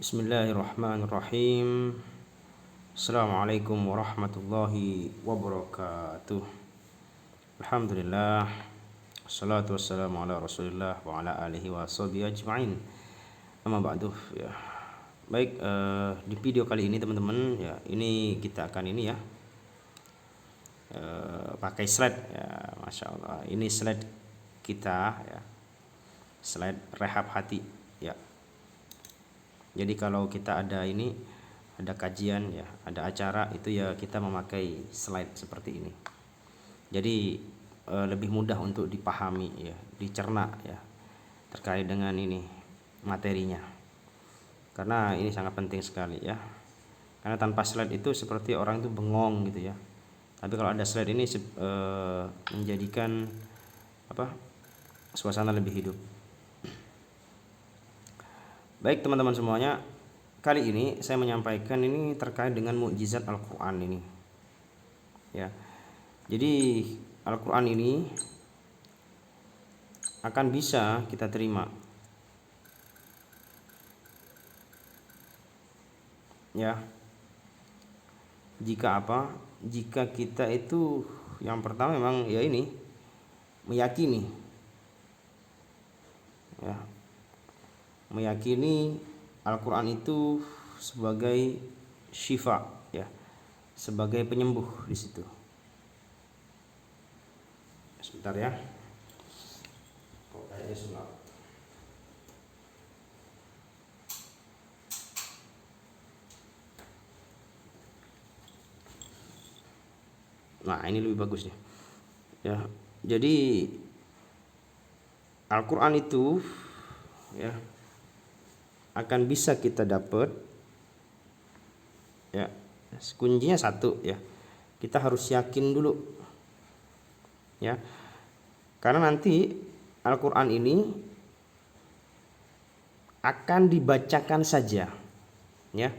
Bismillahirrahmanirrahim. Assalamualaikum warahmatullahi wabarakatuh. Alhamdulillah. Assalatu wassalamu ala Rasulillah wa ala alihi wa sahbihi ajma'in. Amma ba'du ya. Baik, di video kali ini teman-teman ya, ini kita akan ini ya. Pakai slide ya, Masya Allah. Ini slide kita ya. Slide rehab hati ya. Jadi kalau kita ada kajian ya, ada acara itu ya kita memakai slide seperti ini. Jadi lebih mudah untuk dipahami ya, dicerna ya terkait dengan ini materinya. Karena ini sangat penting sekali ya. Karena tanpa slide itu seperti orang itu bengong gitu ya. Tapi kalau ada slide ini menjadikan suasana lebih hidup. Baik teman-teman semuanya, kali ini saya menyampaikan ini terkait dengan mukjizat Al-Quran ini ya. Jadi Al-Quran ini akan bisa kita terima ya, jika jika kita itu yang pertama memang ya ini meyakini ya, meyakini Al-Quran itu sebagai syifa ya, sebagai penyembuh di situ. Sebentar ya. Kok kayaknya sulap. Nah, ini lebih bagus nih. Ya. Jadi Al-Quran itu ya akan bisa kita dapat ya, kuncinya satu ya, kita harus yakin dulu ya, karena nanti Al-Quran ini akan dibacakan saja ya.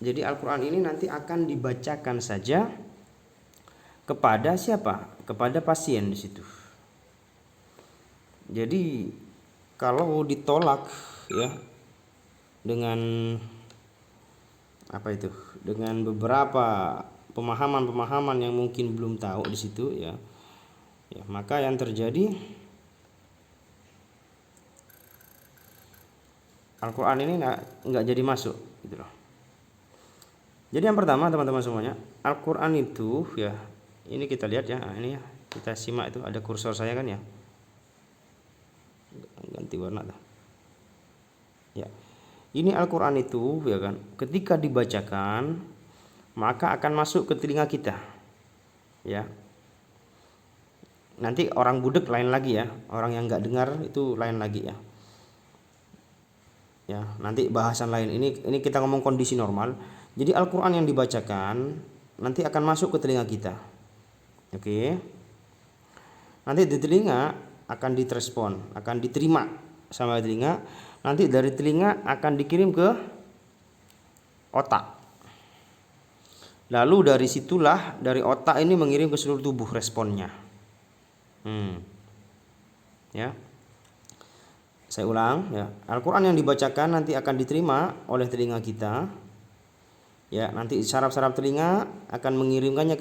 Jadi Al-Quran ini nanti akan dibacakan saja kepada siapa? Kepada pasien di situ. Jadi kalau ditolak ya dengan dengan beberapa pemahaman yang mungkin belum tahu di situ ya, maka yang terjadi Al-Quran ini nggak jadi masuk gitu loh. Jadi yang pertama teman-teman semuanya, Al-Quran itu ya, ini kita lihat ya, ini ya kita simak, itu ada kursor saya kan ya, ganti warna tuh. Ya, ini Al-Quran itu ya kan, ketika dibacakan maka akan masuk ke telinga kita ya. Nanti orang budek lain lagi ya, orang yang nggak dengar itu lain lagi ya. Ya, nanti bahasan lain, ini kita ngomong kondisi normal. Jadi Al-Quran yang dibacakan nanti akan masuk ke telinga kita. Oke. Nanti di telinga akan direspon, akan diterima sama telinga. Nanti dari telinga akan dikirim ke otak. Lalu dari situlah, dari otak ini mengirim ke seluruh tubuh responnya. Ya. Saya ulang ya. Al-Quran yang dibacakan nanti akan diterima oleh telinga kita. Ya, nanti saraf-saraf telinga akan mengirimkannya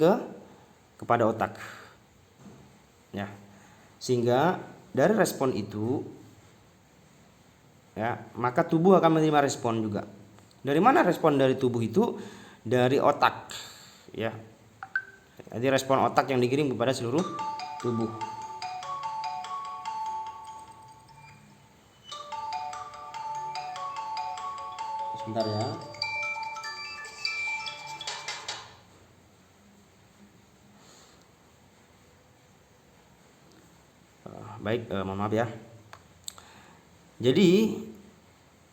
kepada otak. Ya. Sehingga dari respon itu ya, maka tubuh akan menerima respon juga. Dari mana respon dari tubuh itu? Dari otak ya. Jadi respon otak yang dikirim kepada seluruh tubuh. Sebentar ya. Baik, mohon maaf ya. Jadi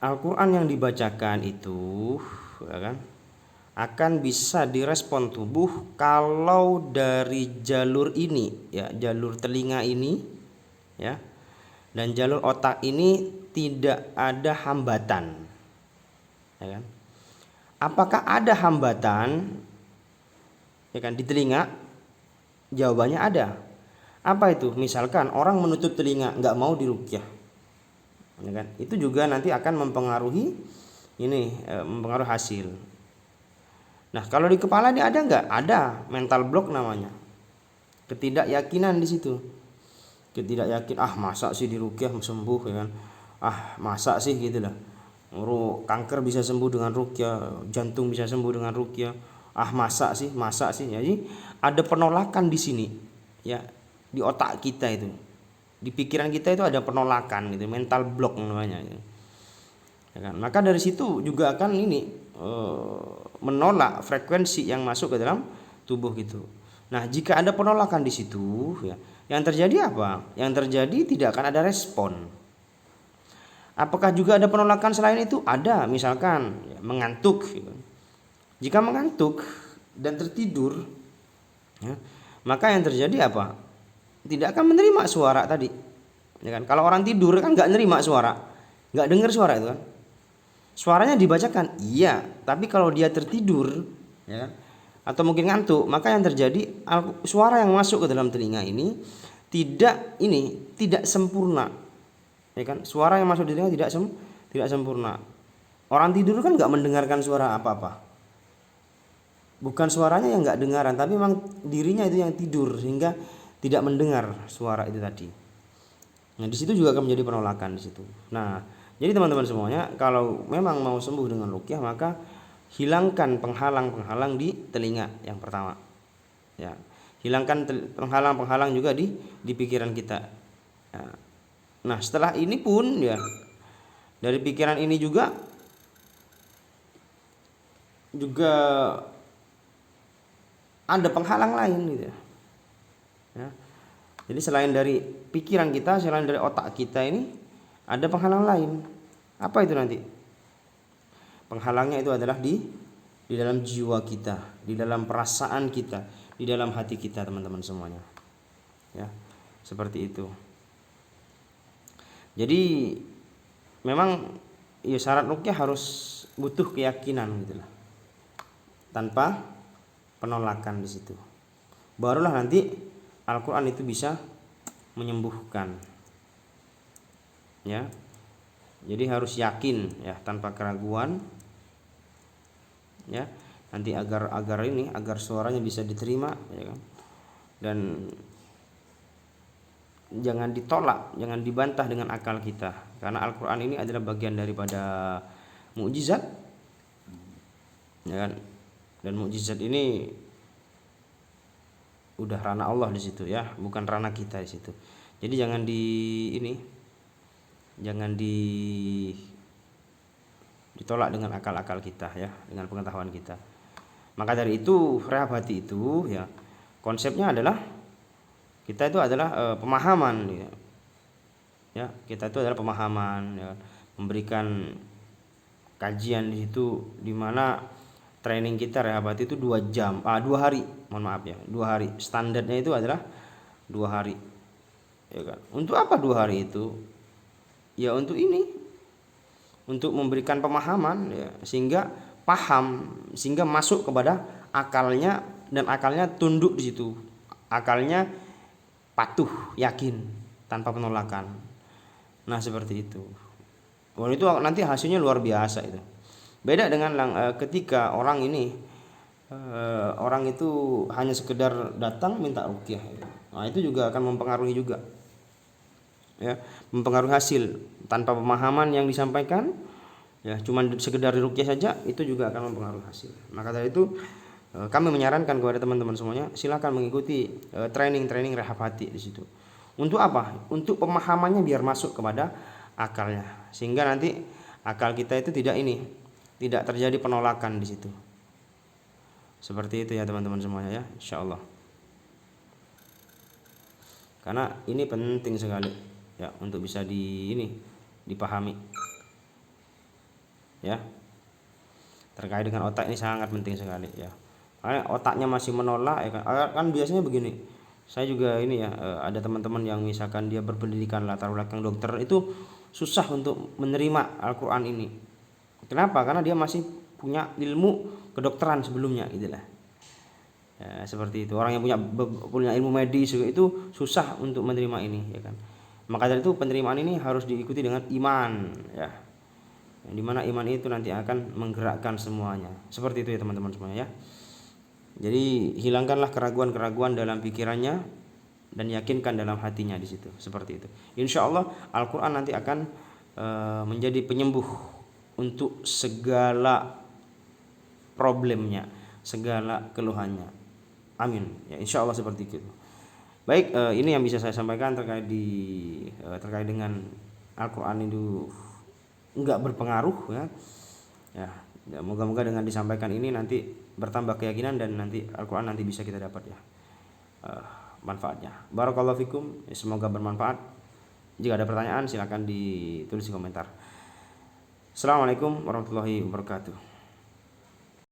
Al-Quran yang dibacakan itu ya kan, akan bisa direspon tubuh kalau dari jalur ini ya, jalur telinga ini ya, dan jalur otak ini tidak ada hambatan ya kan. Apakah ada hambatan ya kan di telinga? Jawabannya ada. Apa itu? Misalkan orang menutup telinga, nggak mau diruqyah. ya kan? Itu juga nanti akan mempengaruhi mempengaruhi hasil. Nah, kalau di kepala ini ada nggak? Ada mental block namanya. Ketidakyakinan di situ. Ketidakyakin, masa sih diruqyah sembuh, ya kan? Masa sih gitu lah. Kanker bisa sembuh dengan ruqyah, jantung bisa sembuh dengan ruqyah. Masa sih. Jadi ada penolakan di sini, ya, di otak kita itu. Di pikiran kita itu ada penolakan gitu, mental block namanya. Ya kan? Maka dari situ juga akan menolak frekuensi yang masuk ke dalam tubuh gitu. Nah, jika ada penolakan di situ, ya, yang terjadi apa? Yang terjadi tidak akan ada respon. Apakah juga ada penolakan selain itu? Ada, misalkan ya, mengantuk. Gitu. Jika mengantuk dan tertidur, ya, maka yang terjadi apa? Tidak akan menerima suara tadi, ya kan? Kalau orang tidur kan nggak nerima suara, nggak dengar suara itu kan. Suaranya dibacakan, iya, tapi kalau dia tertidur, ya kan, atau mungkin ngantuk, maka yang terjadi suara yang masuk ke dalam telinga ini tidak sempurna, ya kan? Suara yang masuk di telinga tidak sempurna. Orang tidur kan nggak mendengarkan suara apa-apa. Bukan suaranya yang nggak dengaran, tapi memang dirinya itu yang tidur sehingga tidak mendengar suara itu tadi. Nah, di situ juga akan menjadi penolakan di situ. Nah, jadi teman-teman semuanya, kalau memang mau sembuh dengan ruqyah, maka hilangkan penghalang-penghalang di telinga yang pertama. Ya, hilangkan penghalang-penghalang juga di pikiran kita. Ya. Nah, setelah ini pun ya, dari pikiran ini juga ada penghalang lain gitu ya. Jadi selain dari pikiran kita, selain dari otak kita ini, ada penghalang lain. Apa itu nanti? Penghalangnya itu adalah di dalam jiwa kita, di dalam perasaan kita, di dalam hati kita, teman-teman semuanya. Ya, seperti itu. Jadi memang ya syarat ruqyah harus butuh keyakinan gitulah. Tanpa penolakan di situ. Barulah nanti Al-Qur'an itu bisa menyembuhkan. Ya. Jadi harus yakin ya, tanpa keraguan. Ya. Nanti agar suaranya bisa diterima, ya kan. Dan jangan ditolak, jangan dibantah dengan akal kita. Karena Al-Qur'an ini adalah bagian daripada mukjizat. Ya kan? Dan mukjizat ini udah ranah Allah di situ ya, bukan ranah kita di situ. Jadi jangan ditolak dengan akal-akal kita ya, dengan pengetahuan kita. Maka dari itu rehab hati itu ya, konsepnya adalah kita itu adalah pemahaman ya. Ya, kita itu adalah pemahaman ya, memberikan kajian di situ, di mana training kita rehab hati itu 2 hari, mohon maaf ya, 2 hari. Standarnya itu adalah 2 hari. Ya kan? Untuk apa 2 hari itu? Ya untuk untuk memberikan pemahaman ya, sehingga paham, sehingga masuk kepada akalnya, dan akalnya tunduk di situ. Akalnya patuh, yakin, tanpa penolakan. Nah, seperti itu. Itu nanti hasilnya luar biasa itu. Beda dengan ketika orang itu hanya sekedar datang minta ruqyah. Nah, itu juga akan mempengaruhi juga. Ya, mempengaruhi hasil tanpa pemahaman yang disampaikan. Ya, cuma sekedar ruqyah saja, itu juga akan mempengaruhi hasil. Maka dari itu kami menyarankan kepada teman-teman semuanya, silakan mengikuti training rehab hati di situ. Untuk apa? Untuk pemahamannya biar masuk kepada akalnya, sehingga nanti akal kita itu tidak terjadi penolakan di situ. Seperti itu ya teman-teman semuanya ya, insyaallah. Karena ini penting sekali ya untuk bisa dipahami. Ya. Terkait dengan otak ini sangat penting sekali ya. Karena otaknya masih menolak ya kan biasanya begini. Saya juga ada teman-teman yang misalkan dia berpendidikan latar belakang dokter, itu susah untuk menerima Al-Qur'an ini. Kenapa? Karena dia masih punya ilmu kedokteran sebelumnya itulah. Ya, seperti itu. Orang yang punya ilmu medis juga itu susah untuk menerima ini ya kan. Maka dari itu penerimaan ini harus diikuti dengan iman, ya. Yang dimana iman itu nanti akan menggerakkan semuanya. Seperti itu ya teman-teman semuanya ya. Jadi hilangkanlah keraguan-keraguan dalam pikirannya dan yakinkan dalam hatinya di situ. Seperti itu. Insya Allah Al-Quran nanti akan menjadi penyembuh untuk segala problemnya, segala keluhannya. Amin. Ya insya Allah seperti itu. Baik, ini yang bisa saya sampaikan terkait dengan Al-Quran itu enggak berpengaruh ya. Ya, moga-moga dengan disampaikan ini nanti bertambah keyakinan dan nanti Al-Quran nanti bisa kita dapat ya manfaatnya. Barakallahu fikum. Semoga bermanfaat. Jika ada pertanyaan silakan ditulis di komentar. Assalamualaikum warahmatullahi wabarakatuh.